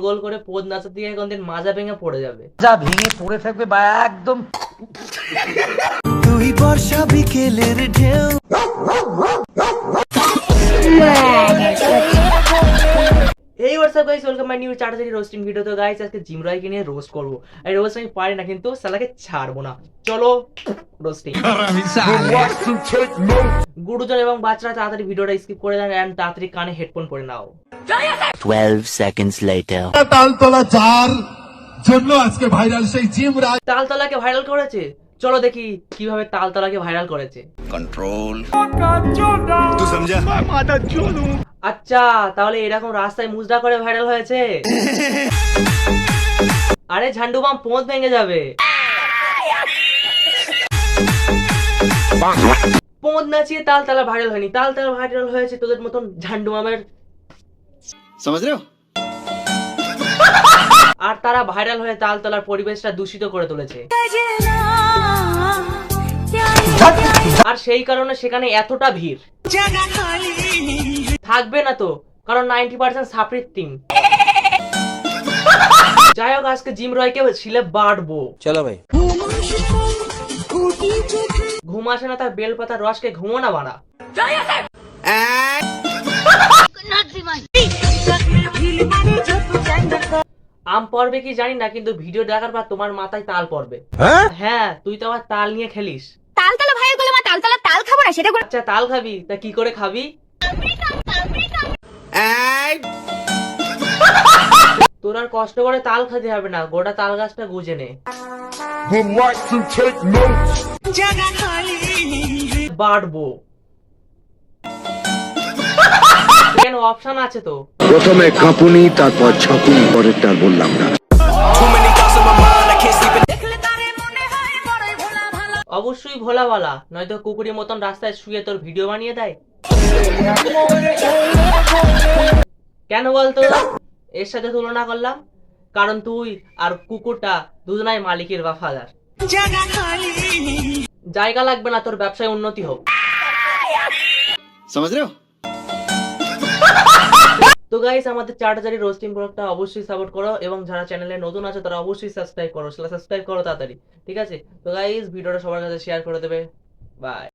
গোল করে পোদ নাচার দিকে কোনদিন মাজা ভেঙে পড়ে যাবে। যা ভেঙে পড়ে থাকবে বা একদম। তুই বর্ষা বিকেলের ঢেউ। এই what's up guys, welcome my new চাটাচাটি রোস্টিং ভিডিও। তো গাইস আজকে জিম রয়কে নিয়ে রোস্ট করব। এই রোস্ট আমি পারি না, কিন্তু সালাকে ছাড়বো না। চলো রোস্টিং। গুরুজন এবং বাচ্চারা তাড়াতাড়ি ভিডিওটা স্কিপ করে দেন এন্ড তাড়াতাড়ি কানে হেডফোন পরে নাও। 12 seconds later. তালতলা যার জন্য আজকে ভাইরাল সেই জিম রাজ তালতলাকে ভাইরাল করেছে। চলো দেখি কিভাবে তালতলাকে ভাইরাল করেছে। কন্ট্রোল তুই সমঝা? আচ্ছা, তাহলে এরকম রাস্তায় মুজরা করে ভাইরাল হয়েছে। আরে ঝান্ডু বাম পোঁত ভেঙে যাবে। পোঁত নাচিয়ে তালতলা ভাইরাল হয়নি, তালতলা ভাইরাল হয়েছে তোদের মতন ঝান্ডু মামের। समझ रहे हो? আর তারা ভাইরাল হয়ে তালতলার পরিবেশটা দূষিত করে তুলেছে। আর সেই কারণে সেখানে এতটা ভিড় থাকবে না তো, কারণ 90% সাপ্রিত টিম। যাই হোক, আজকে জিম রয়কে ছিলে বাড়বো। চলো ভাই, ঘুম আসে না তার বেলপাতার রসকে ঘুমো না বানা। আম পড়বে কি জানি না, কিন্তু ভিডিও দেখার পর তোমার মাথায় তাল পড়বে। হ্যাঁ, তুই তো আবার তাল নিয়ে খেলিস। তালতলা ভাইয়ের গোলে মা তালতলা তাল খাবো না সেটা আচ্ছা, তাল খাবি, তা কি করে খাবি? তোর আর কষ্ট করে তাল খেতে হবে না, গোটা তাল গাছটা গুজে নে। বাড়বো কেন, অপশন আছে তো। প্রথমে কাঁপুনি, তারপর ছাপুনি, পরেরটা বললাম না। অবশ্যই ভোলাওয়ালা, নয়তো কুকুরের মতন রাস্তায় শুয়ে তোর ভিডিও বানিয়ে দেয়। কেন বলতো এর সাথে তুলনা করলাম? কারণ তুই আর কুকুরটা দুজনাই মালিকের ওয়াফাদার। জায়গা লাগবে না, তোর ব্যবসায় উন্নতি হোক। समझ रहे हो? তো গাইস, আমাদের চাটাচাটি রোস্টিং ব্লগটা অবশ্যই সাপোর্ট করো, এবং যারা চ্যানেলে নতুন আছে তারা অবশ্যই সাবস্ক্রাইব করো তাড়াতাড়ি, ঠিক আছে? তো গাইস, ভিডিওটা সবার কাছে শেয়ার করে দেবে। বাই।